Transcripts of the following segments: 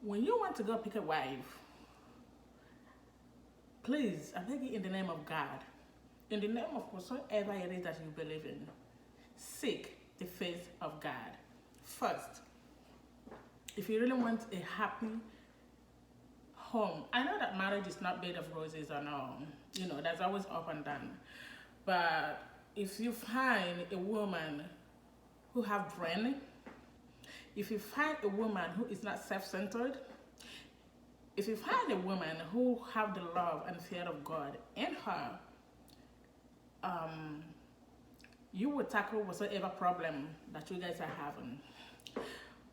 When you want to go pick a wife, please, I beg you in the name of God, in the name of whatsoever it is that you believe in, seek the face of God first. If you really want a happy home, I know that marriage is not made of roses and all, there's always up and down. But if you find a woman who have brain, if you find a woman who is not self-centered, if you find a woman who have the love and fear of God in her, um, you will tackle whatsoever problem that you guys are having.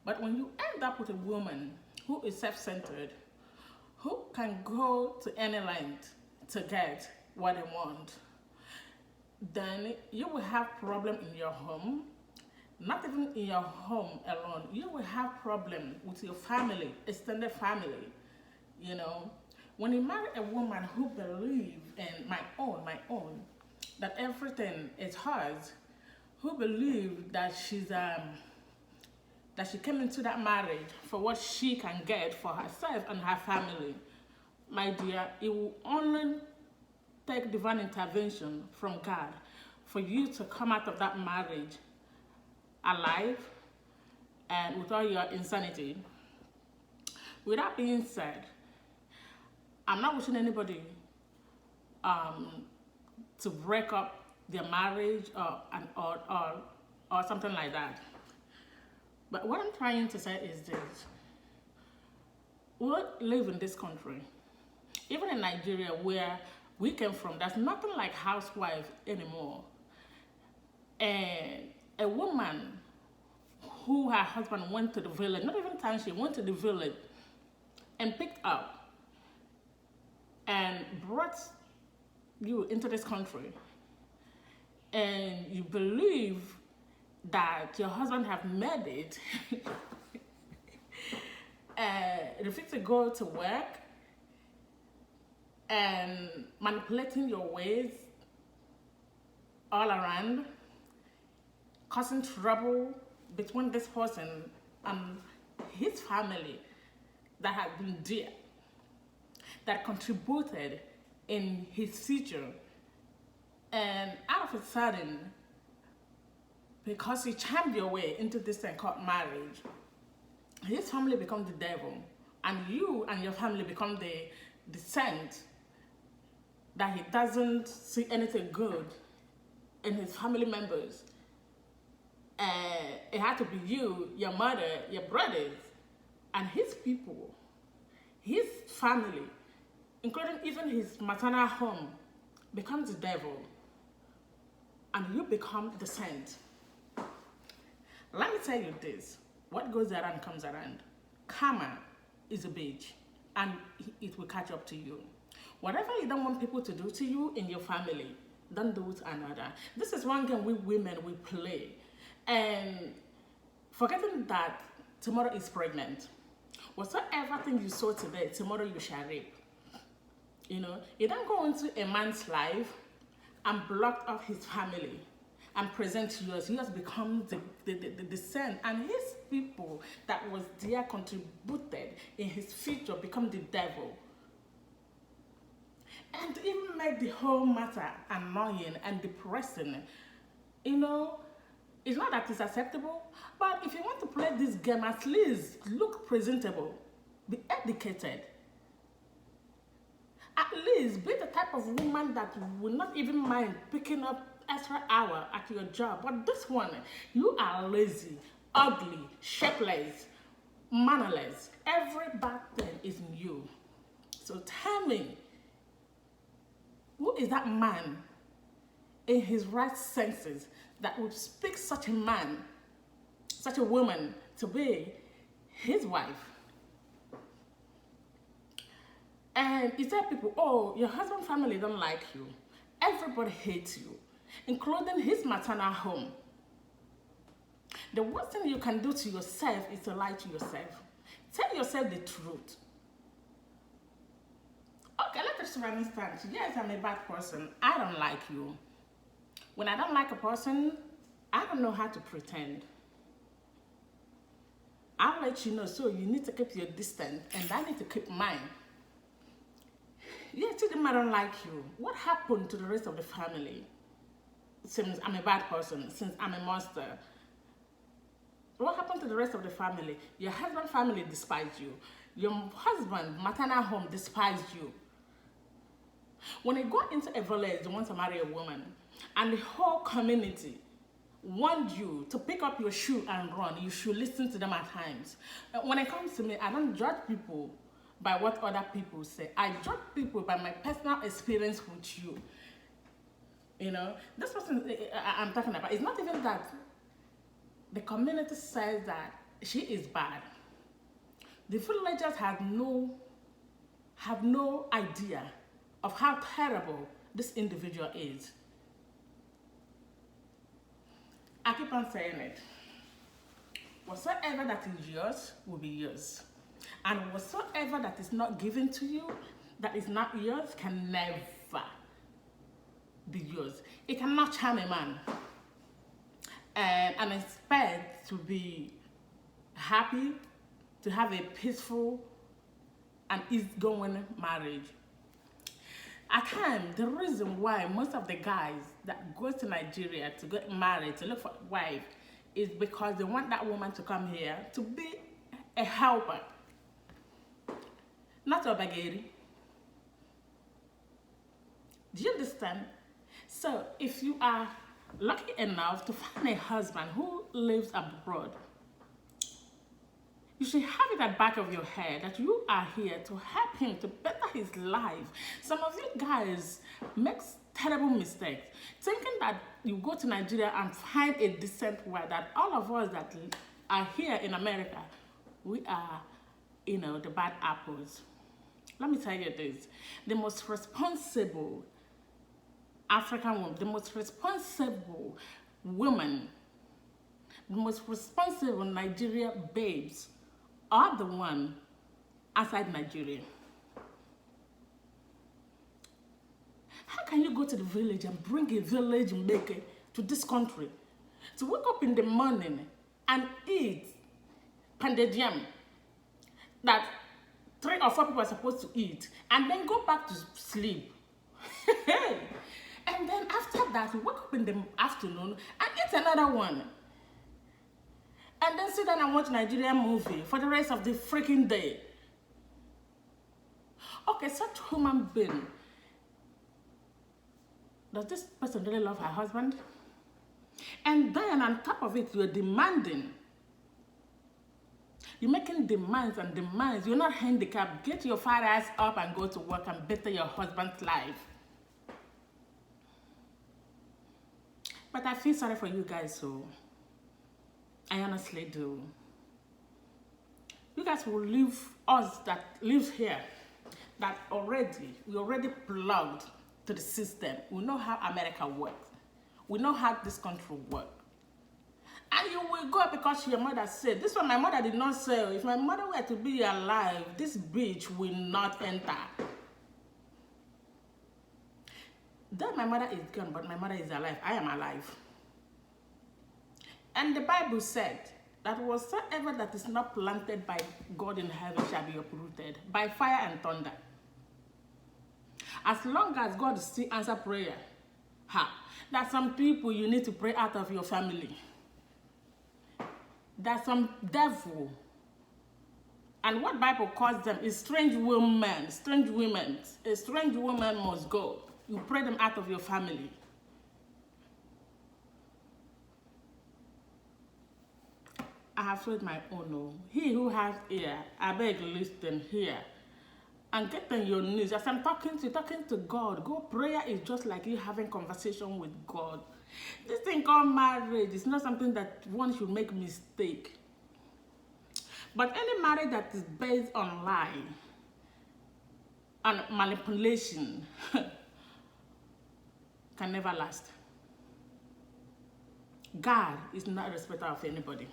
But when you end up with a woman who is self-centered, who can go to any length to get what they want, then you will have problem in your home. Not even in your home alone, you will have problem with your family, extended family. You know, when you marry a woman who believes in my own, that everything is hers, who believe that she came into that marriage for what she can get for herself and her family, my dear, it will only take divine intervention from God for you to come out of that marriage alive and with all your insanity. With that being said, I'm not wishing anybody to break up their marriage or something like that. But what I'm trying to say is this: we live in this country, even in Nigeria where we came from. There's nothing like housewife anymore. And a woman who her husband went to the village, not even time, she went to the village and picked up and brought you into this country, and you believe that your husband have made it, refuse to go to work and manipulating your ways all around, causing trouble between this person and his family that had been there, that contributed in his future. And out of a sudden, because he charmed your way into this thing called marriage, his family becomes the devil, and you and your family become the saint that he doesn't see anything good in his family members. It had to be you, your mother, your brothers, and his people, his family, including even his maternal home, becomes the devil, and you become the saint. Let me tell you this: what goes around comes around. Karma is a bitch, and it will catch up to you. Whatever you don't want people to do to you in your family, don't do it to another. This is one game we women we play, and forgetting that tomorrow is pregnant. Whatsoever thing you sow today, tomorrow you shall reap. You don't go into a man's life and block off his family and present yours. Yours becomes the son, and his people that was there contributed in his future become the devil. And to even make the whole matter annoying and depressing, it's not that it's acceptable, but if you want to play this game, at least look presentable, be educated. At least be the type of woman that will not even mind picking up extra hour at your job. But this one, you are lazy, ugly, shapeless, mannerless. Every bad thing is in you. So tell me, who is that man in his right senses that would speak such a man, such a woman, to be his wife? And you tell people, oh, your husband's family don't like you. Everybody hates you, including his maternal home. The worst thing you can do to yourself is to lie to yourself. Tell yourself the truth. Okay, let's just for instance, yes, I'm a bad person. I don't like you. When I don't like a person, I don't know how to pretend. I'll let you know. So you need to keep your distance, and I need to keep mine. Yeah, tell them I don't like you. What happened to the rest of the family? Since I'm a bad person, since I'm a monster. What happened to the rest of the family? Your husband's family despised you. Your husband, maternal home, despised you. When you go into a village, you want to marry a woman, and the whole community want you to pick up your shoe and run, you should listen to them at times. When it comes to me, I don't judge people by what other people say. I judge people by my personal experience with you. You know, this person I'm talking about, it's not even that the community says that she is bad. The villagers have no idea of how terrible this individual is. I keep on saying it. Whatsoever that is yours will be yours. And whatsoever that is not given to you, that is not yours, can never be yours. It cannot charm a man and expect to be happy, to have a peaceful and easygoing marriage. At times, the reason why most of the guys that go to Nigeria to get married, to look for a wife, is because they want that woman to come here to be a helper, not a bageri. Do you understand? So if you are lucky enough to find a husband who lives abroad, you should have it at the back of your head that you are here to help him to better his life. Some of you guys make terrible mistakes, thinking that you go to Nigeria and find a decent wife, that all of us that are here in America, we are, the bad apples. Let me tell you this, the most responsible African woman, the most responsible women, the most responsible Nigeria babes are the one outside Nigeria. How can you go to the village and bring a village maker to this country to wake up in the morning and eat pounded yam that 3 or 4 people are supposed to eat, and then go back to sleep? And then after that, wake up in the afternoon and eat another one. And then sit down and watch Nigerian movie for the rest of the freaking day. Okay, such human being, does this person really love her husband? And then on top of it, you're demanding. You're making demands and demands. You're not handicapped. Get your fat ass up and go to work and better your husband's life. But I feel sorry for you guys, so I honestly do. You guys will leave us that live here, that we already plugged to the system. We know how America works. We know how this country works. And you will go because your mother said. This one my mother did not say. If my mother were to be alive, this bitch will not enter. Though my mother is gone, but my mother is alive. I am alive. And the Bible said that whatsoever that is not planted by God in heaven shall be uprooted by fire and thunder. As long as God still answers prayer, there's some people you need to pray out of your family. There's some devil. And what Bible calls them is strange women. Strange women. A strange woman must go. You pray them out of your family. I have told my own. Oh. He who has ear, I beg listen here. And get on your knees. As I'm talking to God. Go prayer is just like you having conversation with God. This thing called marriage is not something that one should make mistake. But any marriage that is based on lie and manipulation can never last. God is not a respecter of anybody.